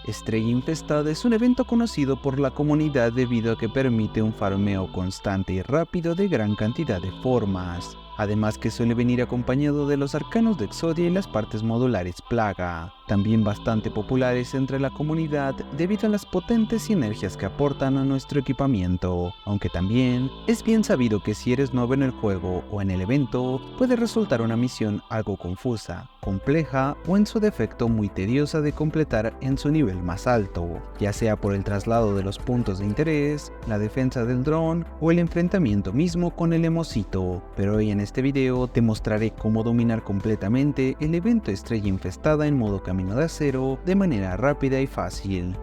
Estrella Infestada es un evento conocido por la comunidad debido a que permite un farmeo constante y rápido de gran cantidad de formas. Además que suele venir acompañado de los arcanos de Exodia y las partes modulares Plaga, también bastante populares entre la comunidad debido a las potentes sinergias que aportan a nuestro equipamiento, aunque también es bien sabido que si eres nuevo en el juego o en el evento, puede resultar una misión algo confusa, compleja o en su defecto muy tediosa de completar en su nivel más alto, ya sea por el traslado de los puntos de interés, la defensa del dron o el enfrentamiento mismo con el Emocito, pero hoy en este video te mostraré cómo dominar completamente el evento Estrella Infestada en modo Camino de Acero de manera rápida y fácil.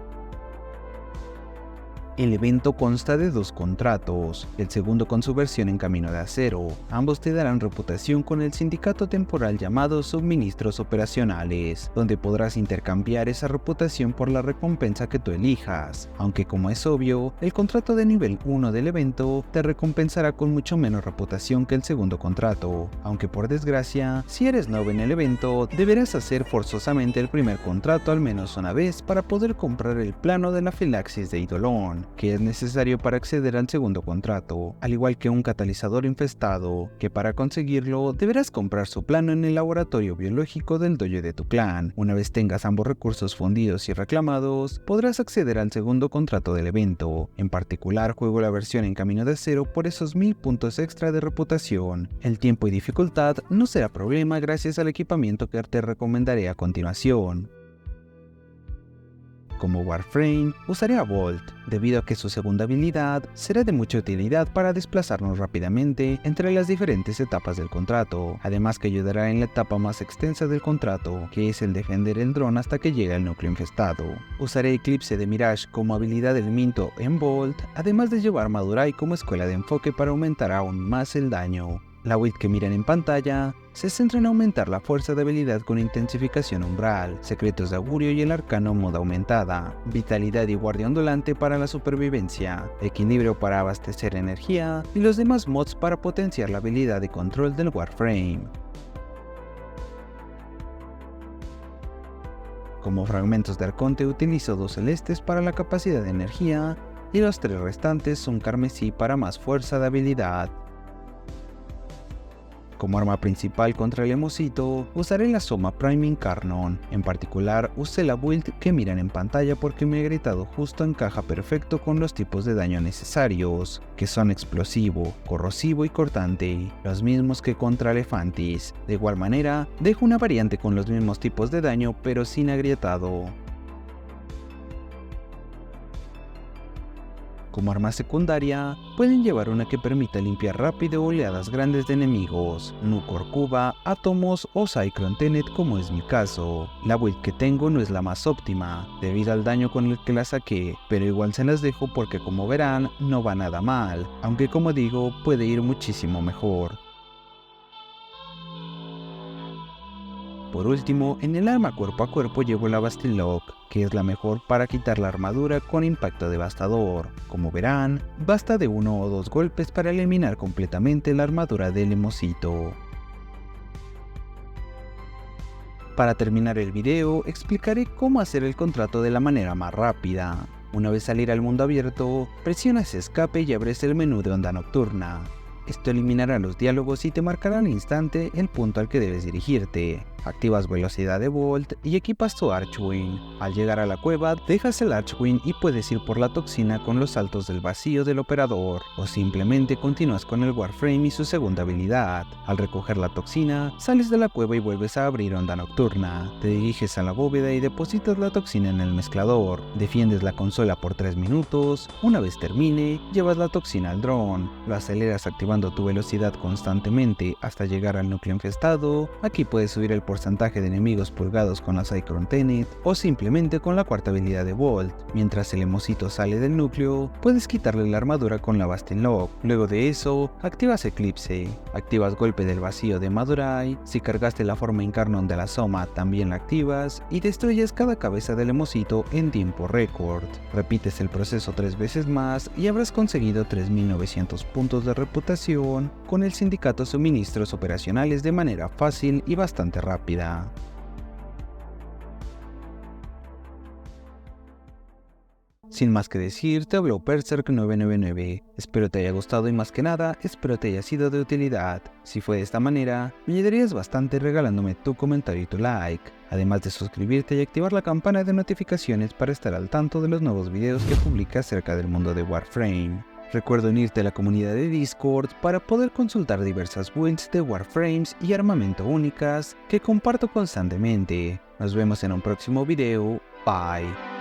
El evento consta de 2 contratos, el segundo con su versión en Camino de Acero. Ambos te darán reputación con el sindicato temporal llamado Suministros Operacionales, donde podrás intercambiar esa reputación por la recompensa que tú elijas, aunque como es obvio, el contrato de nivel 1 del evento te recompensará con mucho menos reputación que el segundo contrato, aunque por desgracia, si eres nuevo en el evento, deberás hacer forzosamente el primer contrato al menos una vez para poder comprar el plano de la Filaxis de Eidolon, que es necesario para acceder al segundo contrato, al igual que un catalizador infestado, que para conseguirlo deberás comprar su plano en el laboratorio biológico del dojo de tu clan. Una vez tengas ambos recursos fundidos y reclamados, podrás acceder al segundo contrato del evento. En particular, juego la versión en Camino de Acero por esos 1000 puntos extra de reputación. El tiempo y dificultad no será problema gracias al equipamiento que te recomendaré a continuación. Como Warframe, usaré a Bolt, debido a que su segunda habilidad será de mucha utilidad para desplazarnos rápidamente entre las diferentes etapas del contrato, además que ayudará en la etapa más extensa del contrato, que es el defender el dron hasta que llegue al núcleo infestado. Usaré Eclipse de Mirage como habilidad del Minto en Bolt, además de llevar Madurai como escuela de enfoque para aumentar aún más el daño. La build que miran en pantalla se centra en aumentar la fuerza de habilidad con intensificación umbral, secretos de augurio y el arcano moda aumentada, vitalidad y guardia ondulante para la supervivencia, equilibrio para abastecer energía y los demás mods para potenciar la habilidad de control del Warframe. Como fragmentos de Arconte utilizo 2 celestes para la capacidad de energía y los 3 restantes son carmesí para más fuerza de habilidad. Como arma principal contra el Emocito, usaré la Soma Prime Incarnon. En particular, usé la build que miran en pantalla porque mi agrietado justo encaja perfecto con los tipos de daño necesarios, que son explosivo, corrosivo y cortante, los mismos que contra Elefantis. De igual manera, dejo una variante con los mismos tipos de daño pero sin agrietado. Como arma secundaria, pueden llevar una que permita limpiar rápido oleadas grandes de enemigos, Nucor Cuba, Átomos o Cyclone Tenet como es mi caso. La build que tengo no es la más óptima, debido al daño con el que la saqué, pero igual se las dejo porque como verán, no va nada mal, aunque como digo, puede ir muchísimo mejor. Por último, en el arma cuerpo a cuerpo llevo la Bastille Lock, que es la mejor para quitar la armadura con impacto devastador. Como verán, basta de 1 o 2 golpes para eliminar completamente la armadura del Emocito. Para terminar el video, explicaré cómo hacer el contrato de la manera más rápida. Una vez salir al mundo abierto, presionas escape y abres el menú de Onda Nocturna. Esto eliminará los diálogos y te marcará al instante el punto al que debes dirigirte. Activas velocidad de Bolt y equipas tu Archwing. Al llegar a la cueva, dejas el Archwing y puedes ir por la toxina con los saltos del vacío del operador, o simplemente continúas con el Warframe y su segunda habilidad. Al recoger la toxina, sales de la cueva y vuelves a abrir Onda Nocturna. Te diriges a la bóveda y depositas la toxina en el mezclador. Defiendes la consola por 3 minutos. Una vez termine, llevas la toxina al dron. Lo aceleras activando tu velocidad constantemente hasta llegar al núcleo infestado. Aquí puedes subir el porcentaje de enemigos purgados con la Cyclone Tenet o simplemente con la cuarta habilidad de Bolt. Mientras el Emocito sale del núcleo, puedes quitarle la armadura con la Bastille Lock. Luego de eso, activas Eclipse, activas Golpe del Vacío de Madurai, si cargaste la forma Incarnon de la Soma también la activas y destruyes cada cabeza del Emocito en tiempo récord. Repites el proceso 3 veces más y habrás conseguido 3900 puntos de reputación con el sindicato Suministros Operacionales de manera fácil y bastante rápida. Sin más que decir, te habló Berserk999. Espero te haya gustado y más que nada, espero te haya sido de utilidad. Si fue de esta manera, me ayudarías bastante regalándome tu comentario y tu like, además de suscribirte y activar la campana de notificaciones para estar al tanto de los nuevos videos que publique acerca del mundo de Warframe. Recuerda unirte a la comunidad de Discord para poder consultar diversas builds de Warframes y armamento únicas que comparto constantemente. Nos vemos en un próximo video. Bye.